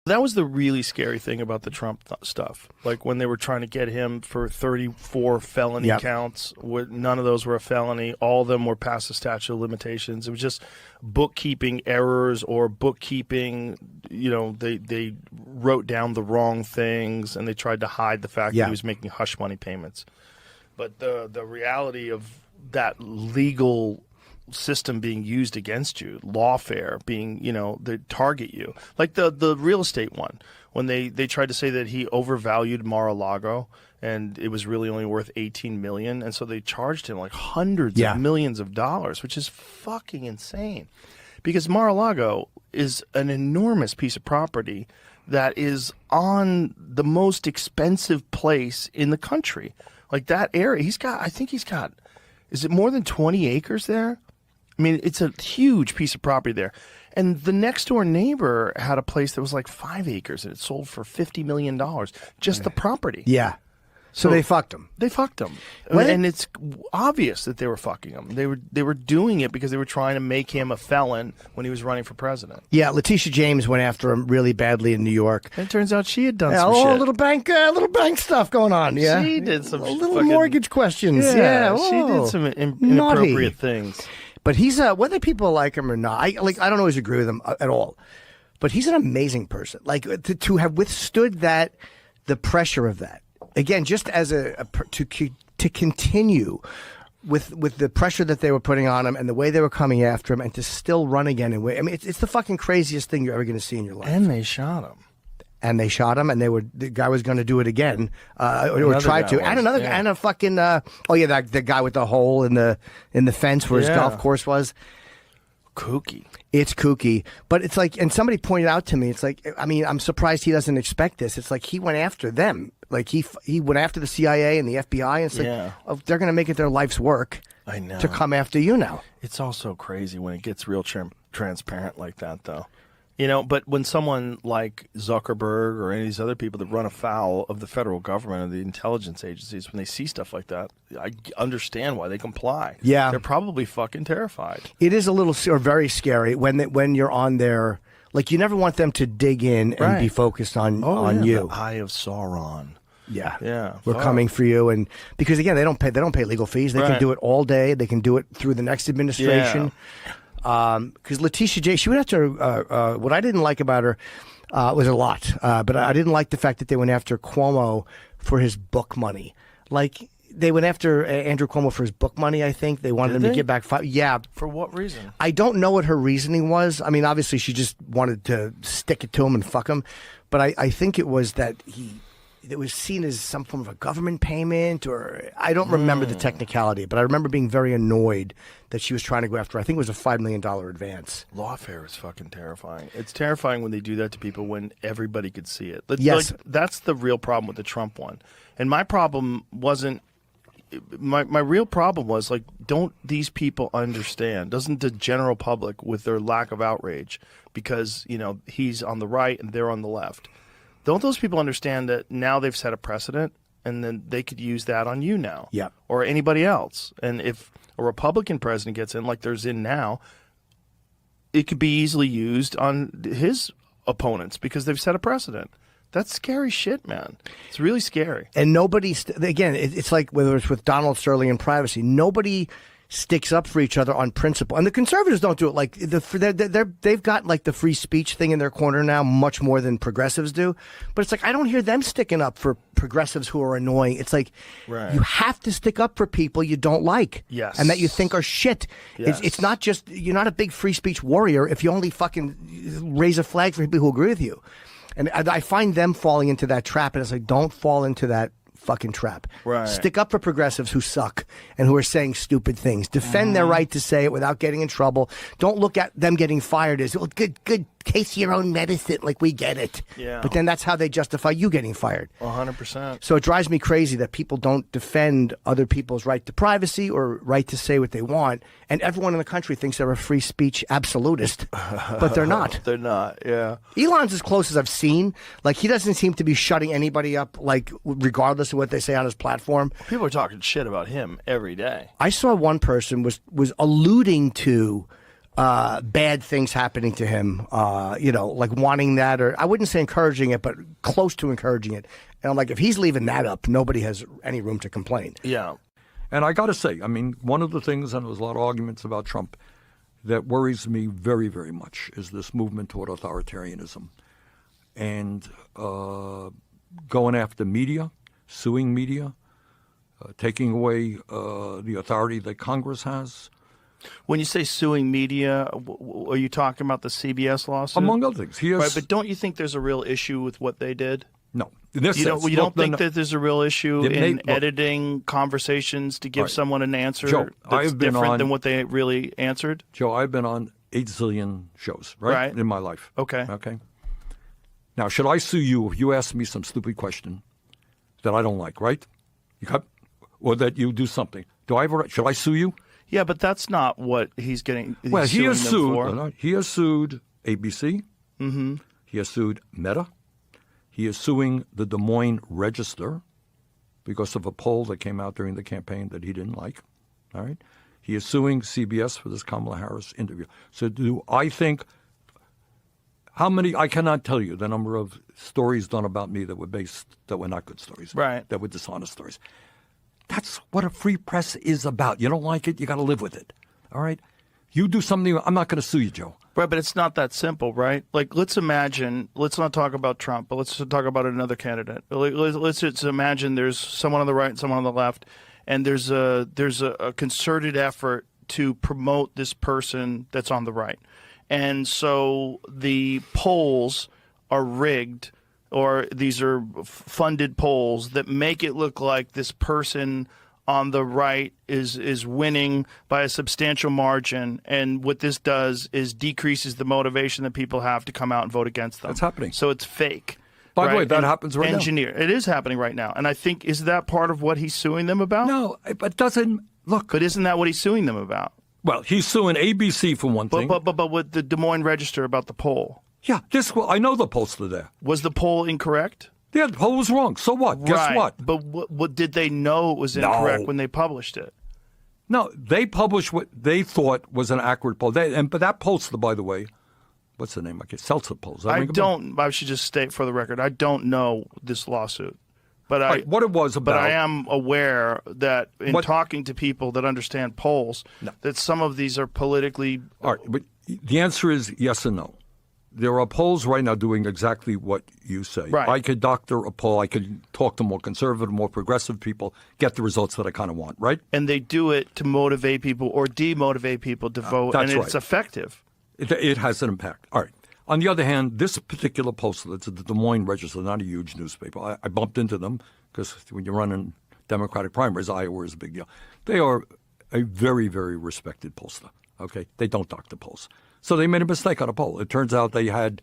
That was the really scary thing about the Trump stuff. Like when they were trying to get him for 34 felony counts, none of those were a felony. All of them were past the statute of limitations. It was just bookkeeping errors or bookkeeping. You know, they wrote down the wrong things and they tried to hide the fact that he was making hush money payments. But the reality of that legal system being used against you, lawfare being, you know, they target you. Like the real estate one, when they tried to say that he overvalued Mar-a-Lago and it was really only worth $18 million, and so they charged him like hundreds of millions of dollars, which is fucking insane. Because Mar-a-Lago is an enormous piece of property that is on the most expensive place in the country. Like that area, I think he's got, is it more than 20 acres there? I mean, it's a huge piece of property there. And the next door neighbor had a place that was like 5 acres and it sold for $50 million. Just the property. Yeah. So they fucked him. They fucked him. And it's obvious that they were fucking him. They were doing it because they were trying to make him a felon when he was running for president. Yeah, Letitia James went after him really badly in New York. And it turns out she had done some shit. Little bank stuff going on. Yeah, she did some little mortgage questions. Yeah, she did some inappropriate things. But he's whether people like him or not, I don't always agree with him at all. But he's an amazing person. Like to have withstood that, the pressure of that. Again, just as to continue with the pressure that they were putting on him and the way they were coming after him, and to still run again. And I mean, it's the fucking craziest thing you're ever going to see in your life. And they shot him. And the guy was going to do it again, or try to. And another guy, and a fucking the guy with the hole in the fence where his golf course was. Kooky. It's kooky, but it's like, and somebody pointed out to me, it's like, I mean, I'm surprised he doesn't expect this. It's like he went after them. Like he went after the CIA and the FBI, and it's like, they're going to make it their life's work. I know. To come after you now. It's also crazy when it gets real transparent like that, though. You know, but when someone like Zuckerberg or any of these other people that run afoul of the federal government or the intelligence agencies, when they see stuff like that, I understand why they comply. Yeah. They're probably fucking terrified. It is a little or very scary when you're on there. Like, you never want them to dig in and be focused on you. The eye of Sauron. Yeah. We're coming for you, and because again, they don't pay legal fees. They can do it all day. They can do it through the next administration. Because Letitia J, she went after what I didn't like about her was a lot, but I didn't like the fact that they went after Cuomo for his book money. Like, they went after Andrew Cuomo for his book money. I think they wanted him to give back $5. Yeah. For what reason? I don't know what her reasoning was. I mean, obviously she just wanted to stick it to him and fuck him, but I think it was that it was seen as some form of a government payment, or I don't remember the technicality, but I remember being very annoyed that she was trying to go after, I think it was a $5 million advance. Lawfare is fucking terrifying. It's terrifying when they do that to people when everybody could see it. Yes. Like, that's the real problem with the Trump one. And my problem wasn't, my real problem was, like, don't these people understand? Doesn't the general public, with their lack of outrage, because, you know, he's on the right and they're on the left, don't those people understand that now they've set a precedent and then they could use that on you now? Yeah. Or anybody else. And if a Republican president gets in, like there's in now, it could be easily used on his opponents because they've set a precedent. That's scary shit, man. It's really scary. And nobody, again, it's like whether it's with Donald Sterling and privacy, nobody sticks up for each other on principle. And the conservatives don't do it. Like, they've got like the free speech thing in their corner now much more than progressives do. But it's like, I don't hear them sticking up for progressives who are annoying. It's like, you have to stick up for people you don't like. Yes. And that you think are shit. Yes. It's not just, you're not a big free speech warrior if you only fucking raise a flag for people who agree with you. And I find them falling into that trap, and it's like, don't fall into that fucking trap. Right. Stick up for progressives who suck and who are saying stupid things. Defend their right to say it without getting in trouble. Don't look at them getting fired as, well, good case your own medicine. Like, we get it. Yeah. But then that's how they justify you getting fired. 100%. So it drives me crazy that people don't defend other people's right to privacy or right to say what they want. And everyone in the country thinks they're a free speech absolutist, but they're not. They're not, yeah. Elon's as close as I've seen. Like, he doesn't seem to be shutting anybody up, like, regardless of what they say on his platform. People are talking shit about him every day. I saw one person was alluding to bad things happening to him, like wanting that, or I wouldn't say encouraging it, but close to encouraging it. And I'm like, if he's leaving that up, nobody has any room to complain. Yeah. And I got to say, I mean, one of the things, and there was a lot of arguments about Trump, that worries me very, very much is this movement toward authoritarianism and going after media, suing media, taking away the authority that Congress has. When you say suing media, are you talking about the CBS lawsuit? Among other things. Right, but don't you think there's a real issue with what they did? No. You don't think that there's a real issue in editing conversations to give someone an answer that's different than what they really answered? Joe, I've been on 8 zillion shows, right? In my life. Okay. Now, should I sue you if you ask me some stupid question that I don't like, right? Or that you do something? Should I sue you? Yeah, but that's not what he's getting. Well, he has sued. He has sued ABC. Mm-hmm. He has sued Meta. He is suing the Des Moines Register because of a poll that came out during the campaign that he didn't like. All right. He is suing CBS for this Kamala Harris interview. So do I think how many? I cannot tell you the number of stories done about me that were not good stories. Right. That were dishonest stories. That's what a free press is about. You don't like it, you got to live with it. All right? You do something, I'm not going to sue you, Joe. Right, but it's not that simple, right? Like, let's not talk about Trump, but let's talk about another candidate. Let's just imagine there's someone on the right and someone on the left, and there's a concerted effort to promote this person that's on the right. And so the polls are rigged, or these are funded polls that make it look like this person on the right is winning by a substantial margin, and what this does is decreases the motivation that people have to come out and vote against them. That's happening. So it's fake. By the way, that happens right now. It is happening right now. And I think, is that part of what he's suing them about? No, but doesn't look. But isn't that what he's suing them about? Well, he's suing ABC for one thing. But with the Des Moines Register about the poll. Yeah, I know the pollster there. Was the poll incorrect? Yeah, the poll was wrong. So what? Right. Guess what? But what did they know it was incorrect when they published it? No, they published what they thought was an accurate poll. But that pollster, by the way, what's the name? Seltzer polls. I should just state for the record, I don't know this lawsuit. But what it was about. But I am aware that in talking to people that understand polls, that some of these are politically. All right, but the answer is yes and no. There are polls right now doing exactly what you say. Right. I could doctor a poll. I could talk to more conservative, more progressive people, get the results that I kind of want, right? And they do it to motivate people or demotivate people to vote, and it's effective. It has an impact. All right. On the other hand, this particular pollster, it's the Des Moines Register, not a huge newspaper. I bumped into them because when you're running Democratic primaries, Iowa is a big deal. They are a very, very respected pollster. Okay, they don't doctor polls. So they made a mistake on a poll. It turns out they had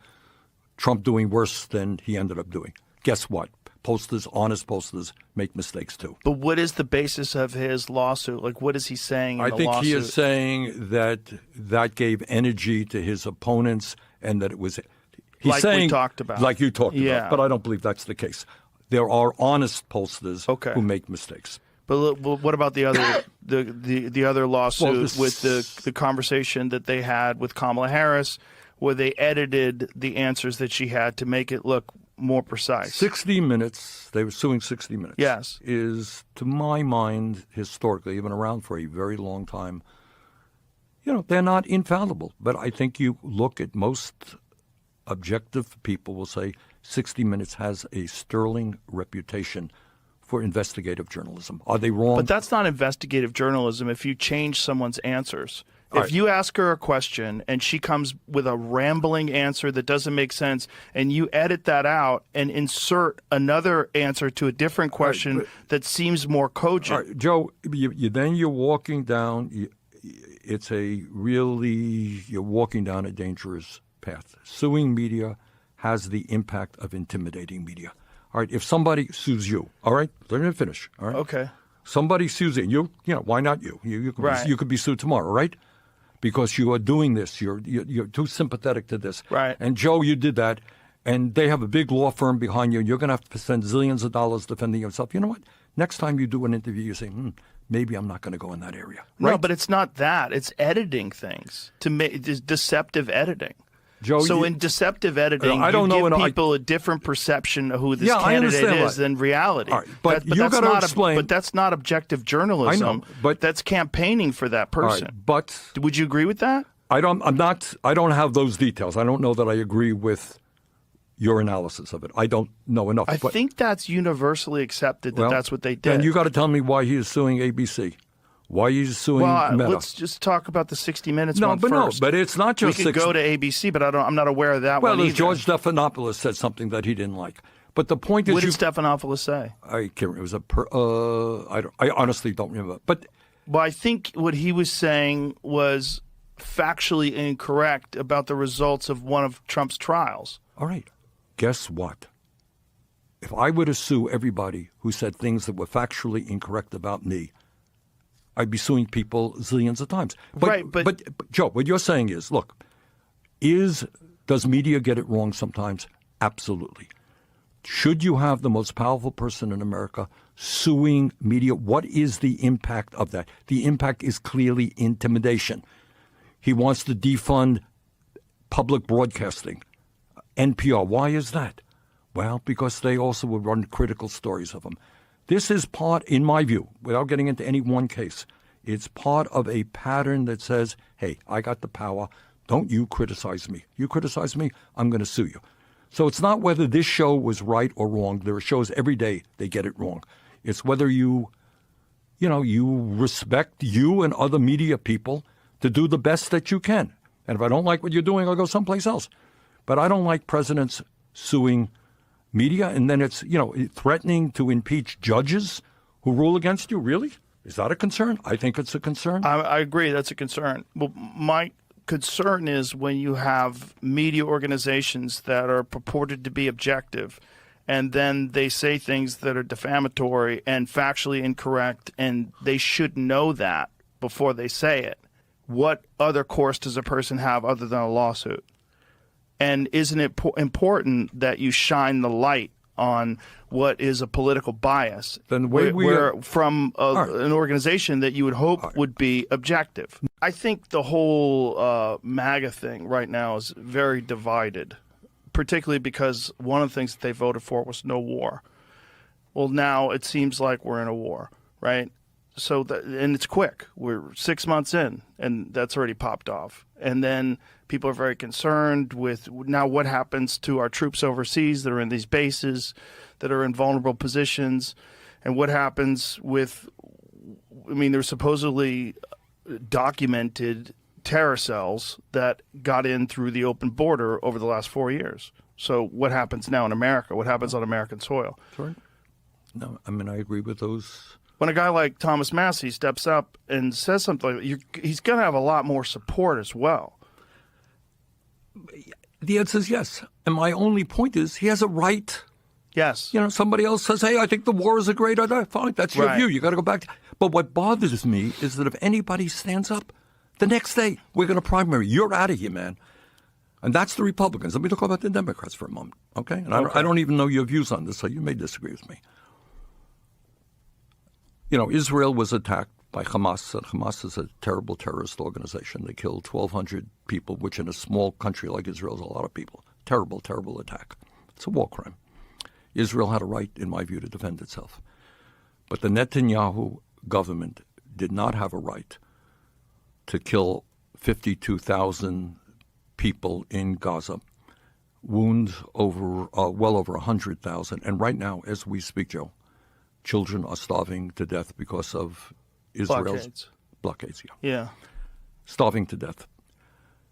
Trump doing worse than he ended up doing. Guess what? Pollsters, honest pollsters, make mistakes too. But what is the basis of his lawsuit? Like, what is he saying in the lawsuit? I think he is saying that gave energy to his opponents and that it was... He's like saying, we talked about. Like you talked about. But I don't believe that's the case. There are honest pollsters who make mistakes. But what about the other the other lawsuit with the conversation that they had with Kamala Harris, where they edited the answers that she had to make it look more precise? 60 Minutes, they were suing 60 Minutes. Yes. Is, to my mind, historically, even around for a very long time, they're not infallible. But I think you look at most objective people will say 60 Minutes has a sterling reputation for investigative journalism. Are they wrong? But that's not investigative journalism if you change someone's answers. If you ask her a question and she comes with a rambling answer that doesn't make sense and you edit that out and insert another answer to a different question that seems more cogent. Joe, then you're walking down, you're walking down a dangerous path. Suing media has the impact of intimidating media. All right, if somebody sues you, all right, let me finish. All right. Okay. Somebody sues you. Why not you? You could be sued tomorrow, right? Because you are doing this. You're too sympathetic to this. Right. And Joe, you did that, and they have a big law firm behind you. You're going to have to spend zillions of dollars defending yourself. You know what? Next time you do an interview, you say, maybe I'm not going to go in that area. No, Right? but it's not that. It's editing things to make deceptive editing. Joe, So in deceptive editing, I don't know, you give and people a different perception of who this I candidate understand is than reality. All right, but you that's gotta not explain- but that's not objective journalism. I know, but- that's campaigning for that All person. right, but Would you agree with that? I don't have those details. I don't know that I agree with your analysis of it. I don't know enough. I but, think that's universally accepted that well, that's what they did. Then you got to tell me why he is suing ABC. Why he's suing Meta. Let's just talk about the 60 Minutes No, one but first. no, but it's not just we could go to ABC, but I'm not aware of that Well, one either. George Stephanopoulos said something that he didn't like. But the point is, What did Stephanopoulos say? I can't remember. It was I honestly don't remember. But Well, I think what he was saying was factually incorrect about the results of one of Trump's trials. all right, guess what? If I were to sue everybody who said things that were factually incorrect about me, I'd be suing people zillions of times. But Joe, what you're saying is, look, does media get it wrong sometimes? Absolutely. Should you have the most powerful person in America suing media? What is the impact of that? The impact is clearly intimidation. He wants to defund public broadcasting, NPR. Why is that? Well, because they also would run critical stories of him. This is part, in my view, without getting into any one case, it's part of a pattern that says, hey, I got the power. Don't you criticize me. You criticize me, I'm going to sue you. So it's not whether this show was right or wrong. There are shows every day they get it wrong. It's whether you respect you and other media people to do the best that you can. And if I don't like what you're doing, I'll go someplace else. But I don't like presidents suing media, and then it's, threatening to impeach judges who rule against you. Really? Is that a concern? I think it's a concern. I agree that's a concern. Well, my concern is when you have media organizations that are purported to be objective, and then they say things that are defamatory and factually incorrect, and they should know that before they say it. What other course does a person have other than a lawsuit? And isn't it important that you shine the light on what is a political bias Then where from an organization that you would hope would be objective? I think the whole MAGA thing right now is very divided, particularly because one of the things that they voted for was no war. Well, now it seems like we're in a war, right? So and it's quick. We're 6 months in, and that's already popped off. And then people are very concerned with now what happens to our troops overseas that are in these bases, that are in vulnerable positions, and what happens with, there's supposedly documented terror cells that got in through the open border over the last 4 years. So what happens now in America? What happens on American soil? Sure. No, I agree with those. When a guy like Thomas Massie steps up and says something like that, he's going to have a lot more support as well. The answer is yes. And my only point is he has a right. Yes. Somebody else says, hey, I think the war is a great idea. Fine, that's your view. You got to go back. But what bothers me is that if anybody stands up, the next day we're going to primary. You're out of here, man. And that's the Republicans. Let me talk about the Democrats for a moment, okay? And I don't even know your views on this, so you may disagree with me. Israel was attacked by Hamas, and Hamas is a terrible terrorist organization. They killed 1,200 people, which in a small country like Israel is a lot of people. Terrible, terrible attack. It's a war crime. Israel had a right, in my view, to defend itself. But the Netanyahu government did not have a right to kill 52,000 people in Gaza, wound well over 100,000. And right now, as we speak, Joe, children are starving to death because of Israel's blockades. Yeah. Starving to death.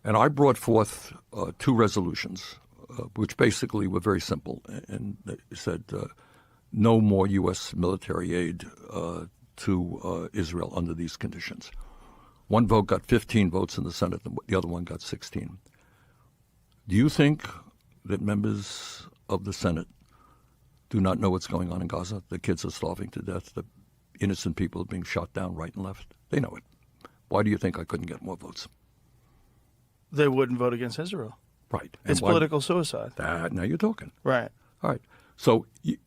And I brought forth two resolutions, which basically were very simple, and they said no more U.S. military aid to Israel under these conditions. One vote got 15 votes in the Senate, the other one got 16. Do you think that members of the Senate do not know what's going on in Gaza? The kids are starving to death. The innocent people are being shot down right and left. They know it. Why do you think I couldn't get more votes? They wouldn't vote against Israel. Right. It's political suicide. Now you're talking. Right. All right. So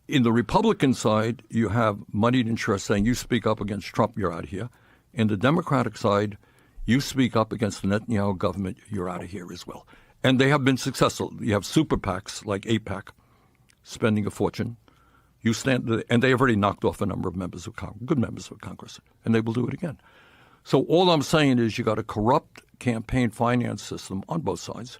in the Republican side, you have moneyed interests saying you speak up against Trump, you're out of here. In the Democratic side, you speak up against the Netanyahu government, you're out of here as well. And they have been successful. You have super PACs like AIPAC spending a fortune. And they have already knocked off a number of members of Congress, good members of Congress, and they will do it again. So all I'm saying is you got a corrupt campaign finance system on both sides,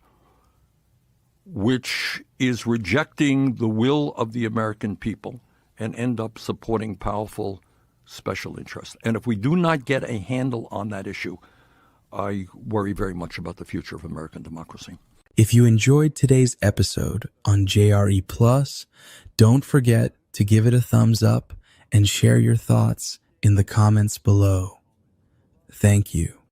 which is rejecting the will of the American people and end up supporting powerful special interests. And if we do not get a handle on that issue, I worry very much about the future of American democracy. If you enjoyed today's episode on JRE Plus, don't forget to give it a thumbs up and share your thoughts in the comments below. Thank you.